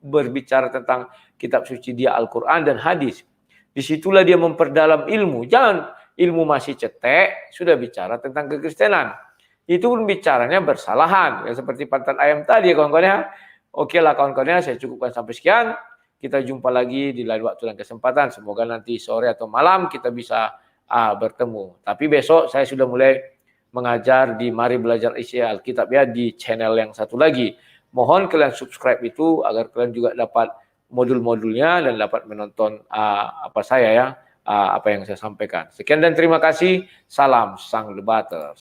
[SPEAKER 1] berbicara tentang kitab suci dia, Al-Quran dan hadis. Disitulah dia memperdalam ilmu. Jangan ilmu masih cetek, sudah bicara tentang kekristenan. Itu pun bicaranya bersalahan. Ya, seperti pantat ayam tadi kawan-kawan ya. Oke lah kawan-kawan ya, saya cukupkan sampai sekian. Kita jumpa lagi di lain waktu dan kesempatan. Semoga nanti sore atau malam kita bisa bertemu. Tapi besok saya sudah mulai mengajar di Mari Belajar Isi Alkitab ya, di channel yang satu lagi. Mohon kalian subscribe itu agar kalian juga dapat modul-modulnya dan dapat menonton apa yang saya sampaikan. Sekian dan terima kasih. Salam sang debaters.